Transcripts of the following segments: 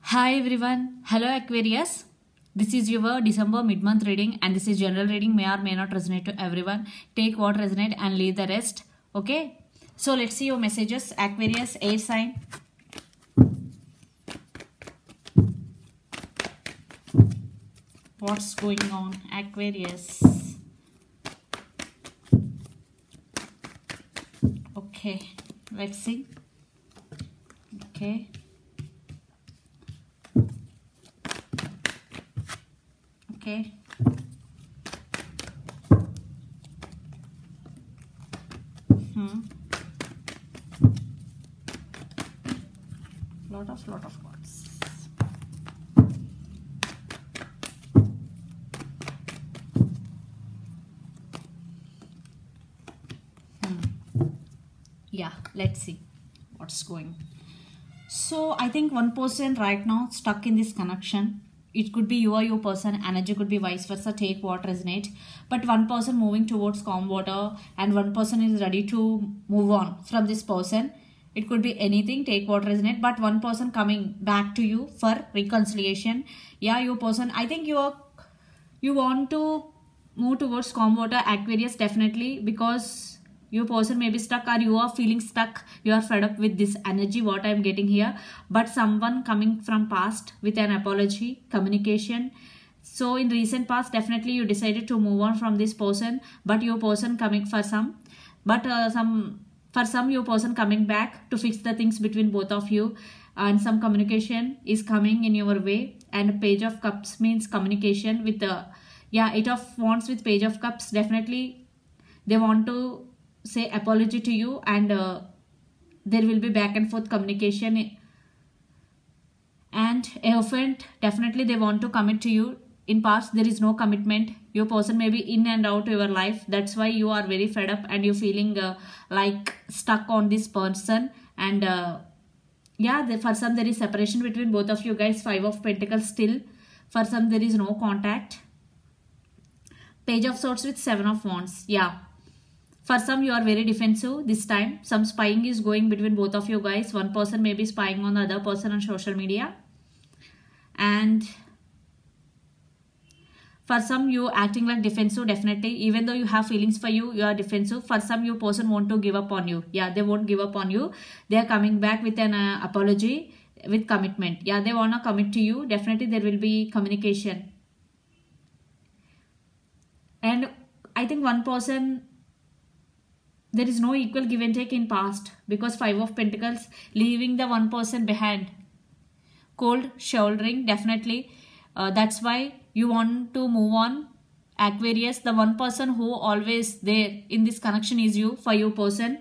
Hi everyone. Hello Aquarius. This is your December mid-month reading and this is general reading. May or may not resonate to everyone. Take what resonate and leave the rest. Okay. So let's see your messages. Aquarius, air sign. What's going on? Aquarius. Okay. Let's see. Okay. Okay. Lot of words. Yeah, let's see what's going. So I think one person right now stuck in this connection. It could be you or your person, energy could be vice versa, take what resonate. But one person moving towards calm water and one person is ready to move on from this person. It could be anything, take what resonate. But one person coming back to you for reconciliation. Yeah, your person, I think you want to move towards calm water, Aquarius, definitely, because your person may be stuck or you are feeling stuck. You are fed up with this energy, what I am getting here. But someone coming from past with an apology, communication. So in recent past, definitely you decided to move on from this person. But your person coming for some. But for some your person coming back to fix the things between both of you. And some communication is coming in your way. And Page of Cups means communication with the... Yeah, Eight of Wands with Page of Cups. Definitely they want to say apology to you and there will be back and forth communication. And Hierophant, definitely they want to commit to you. In past there is no commitment. Your person may be in and out of your life. That's why you are very fed up and you're feeling like stuck on this person. And yeah, for some there is separation between both of you guys. Five of Pentacles still. For some there is no contact. Page of Swords with Seven of Wands. Yeah. For some, you are very defensive this time. Some spying is going between both of you guys. One person may be spying on the other person on social media. And for some, you acting like defensive, definitely. Even though you have feelings for you, you are defensive. For some, your person want to give up on you. Yeah, they won't give up on you. They are coming back with an apology, with commitment. Yeah, they want to commit to you. Definitely, there will be communication. And I think one person... There is no equal give and take in past because Five of Pentacles leaving the one person behind. Cold shouldering, definitely. That's why you want to move on. Aquarius, the one person who always there in this connection is you, for your person.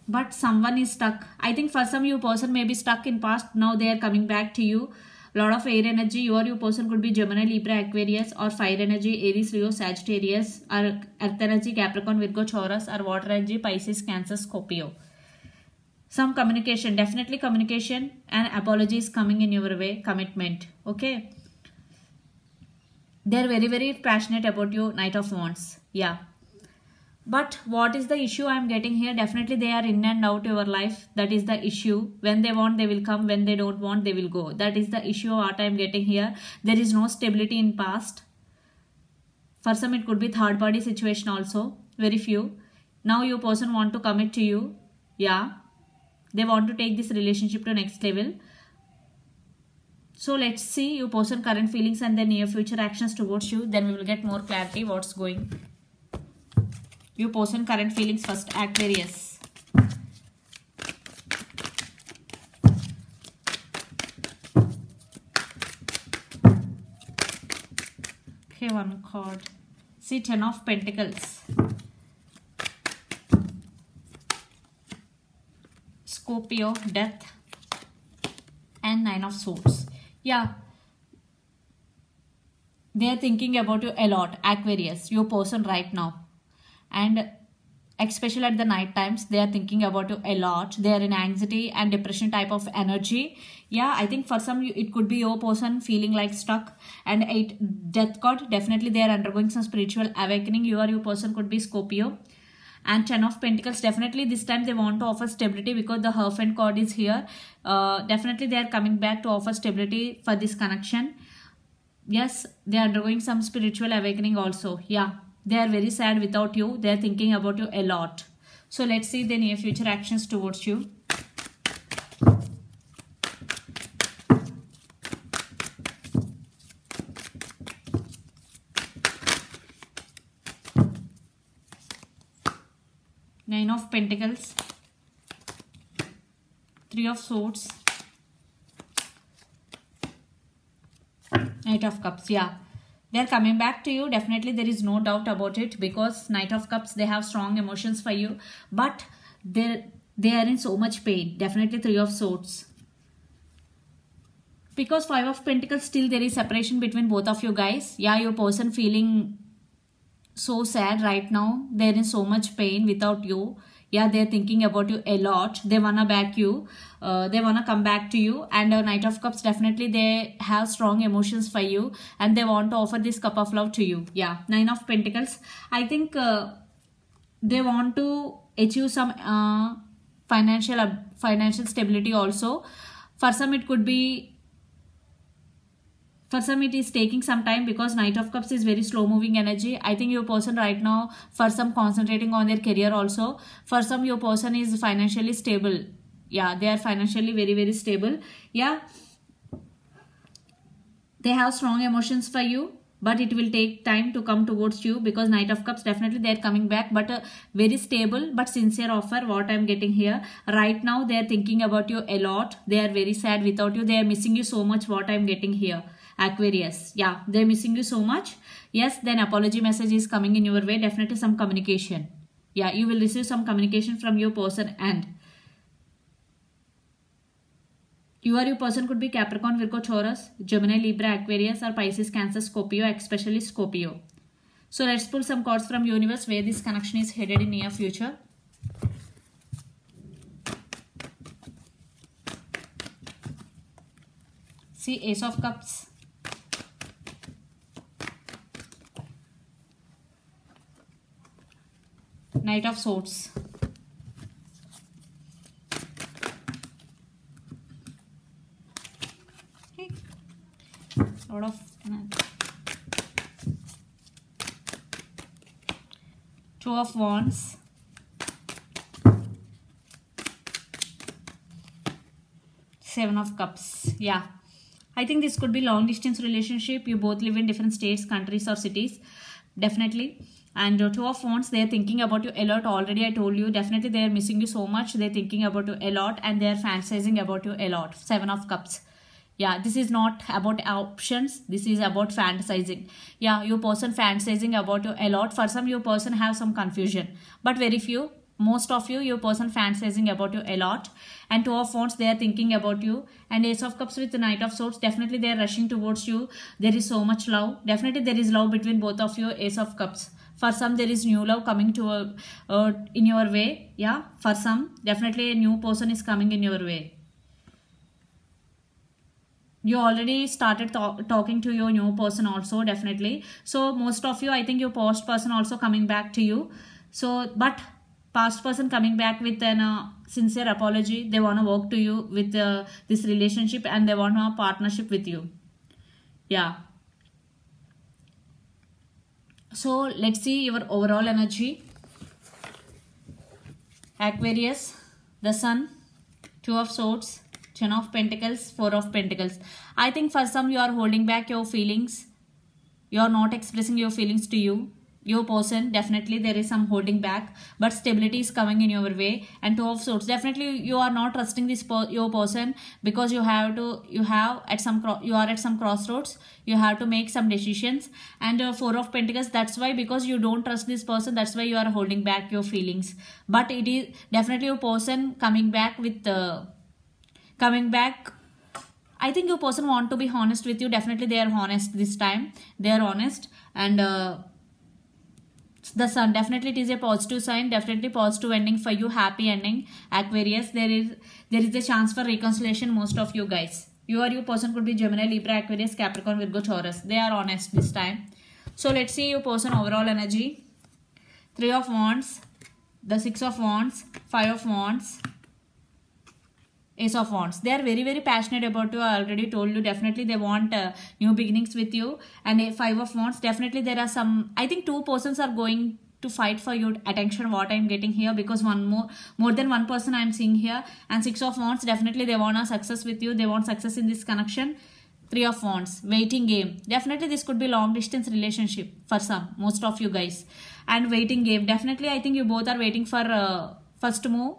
But someone is stuck. I think for some your person may be stuck in past. Now they are coming back to you. Lot of air energy. You or your person could be Gemini, Libra, Aquarius, or fire energy, Aries, Leo, Sagittarius, or earth energy, Capricorn, Virgo, Taurus, or water energy, Pisces, Cancer, Scorpio. Some communication, definitely communication and apologies coming in your way, commitment. Okay. They're very, very passionate about you, Knight of Wands. Yeah. But what is the issue I am getting here? Definitely they are in and out your life. That is the issue. When they want, they will come. When they don't want, they will go. That is the issue what I am getting here. There is no stability in past. For some, it could be third party situation also. Very few. Now your person want to commit to you. Yeah. They want to take this relationship to next level. So let's see your person current feelings and their near future actions towards you. Then we will get more clarity what's going. Your person current feelings first, Aquarius. Okay, one card. See, Ten of Pentacles. Scorpio, Death. And Nine of Swords. Yeah. They are thinking about you a lot, Aquarius. Your person right now. And especially at the night times, they are thinking about you a lot. They are in anxiety and depression type of energy. Yeah, I think for some it could be your person feeling like stuck. And Death card, definitely they are undergoing some spiritual awakening. You or your person could be Scorpio. and 10 of Pentacles. Definitely this time they want to offer stability because the Hierophant card is here. Definitely they are coming back to offer stability for this connection. Yes, they are undergoing some spiritual awakening also. Yeah, they are very sad without you. They are thinking about you a lot. So let's see the near future actions towards you. Nine of Pentacles, Three of Swords, Knight of Cups. Yeah, they are coming back to you. Definitely there is no doubt about it, because Knight of Cups, they have strong emotions for you, but they are in so much pain. Definitely Three of Swords, because Five of Pentacles, still there is separation between both of you guys. Yeah, your person feeling so sad right now. They're in so much pain without you. Yeah, they're thinking about you a lot. They wanna back you. They wanna come back to you. And Knight of Cups, definitely they have strong emotions for you, and they want to offer this cup of love to you. Yeah, Nine of Pentacles, I think they want to achieve some financial stability also. For some it could be, for some it is taking some time, because Knight of Cups is very slow moving energy. I think your person right now, for some concentrating on their career also. For some your person is financially stable. Yeah, they are financially very, very stable. Yeah, they have strong emotions for you, but it will take time to come towards you, because Knight of Cups, definitely they are coming back, but a very stable but sincere offer. What I am getting here right now, they are thinking about you a lot. They are very sad without you. They are missing you so much. What I am getting here, Aquarius. Yeah, they're missing you so much. Yes, then apology message is coming in your way. Definitely some communication. Yeah, you will receive some communication from your person, and your person could be Capricorn, Virgo, Taurus, Gemini, Libra, Aquarius, or Pisces, Cancer, Scorpio, especially Scorpio. So let's pull some cards from universe where this connection is headed in near future. See, Ace of Cups, Knight of Swords, okay, Lord of Two of Wands, Seven of Cups. Yeah, I think this could be long distance relationship. You both live in different states, countries, or cities. Definitely. And Two of Wands, they are thinking about you a lot. Already I told you, definitely they are missing you so much. They are thinking about you a lot, and they are fantasizing about you a lot. Seven of Cups. Yeah, this is not about options. This is about fantasizing. Yeah, your person fantasizing about you a lot. For some, your person have some confusion, but very few. Most of you, your person fantasizing about you a lot. And Two of Wands, they are thinking about you. And Ace of Cups with the Knight of Swords, definitely they are rushing towards you. There is so much love. Definitely there is love between both of you. Ace of Cups. For some, there is new love coming to in your way. Yeah, for some, definitely a new person is coming in your way. You already started talking to your new person also, definitely. So most of you, I think your past person also coming back to you. So, but past person coming back with an sincere apology. They want to work to you with this relationship, and they want a partnership with you. Yeah. So let's see your overall energy. Aquarius, the Sun, Two of Swords, Ten of Pentacles, Four of Pentacles. I think for some you are holding back your feelings. You are not expressing your feelings to you. Your person, definitely there is some holding back, but stability is coming in your way. And Two of Swords, definitely you are not trusting this your person, because you are at some crossroads. You have to make some decisions. And Four of Pentacles, that's why, because you don't trust this person, that's why you are holding back your feelings. But it is definitely your person coming back with I think your person want to be honest with you. Definitely they are honest this time. They are honest. And the Sun, definitely it is a positive sign. Definitely positive ending for you. Happy ending. Aquarius, there is a chance for reconciliation. Most of you guys, your person could be Gemini, Libra, Aquarius, Capricorn, Virgo, Taurus. They are honest this time. So let's see your person overall energy. Three of Wands, the 6 of Wands, 5 of Wands, Ace of Wands. They are very, very passionate about you. I already told you. Definitely they want new beginnings with you. And a 5 of Wands. Definitely there are some, I think 2 persons are going to fight for your attention, what I'm getting here, because more than one person I'm seeing here. And 6 of Wands, definitely they want a success with you. They want success in this connection. 3 of Wands, waiting game. Definitely this could be long distance relationship for some, most of you guys. And waiting game. Definitely I think you both are waiting for first move.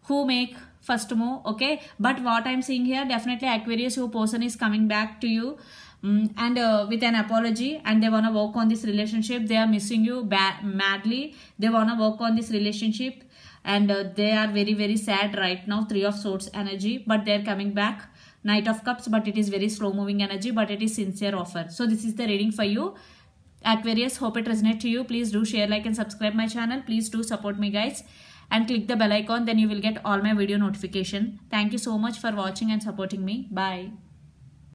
Who make first move, okay? But what I'm seeing here, definitely Aquarius, your person is coming back to you and with an apology, and they want to work on this relationship. They are missing you madly. They want to work on this relationship, and they are very, very sad right now. 3 of Swords energy, but they're coming back. Knight of Cups, but it is very slow moving energy, but it is sincere offer. So this is the reading for you, Aquarius. Hope it resonates to you. Please do share, like and subscribe my channel. Please do support me, guys, and click the bell icon. Then you will get all my video notification. Thank you so much for watching and supporting me. Bye.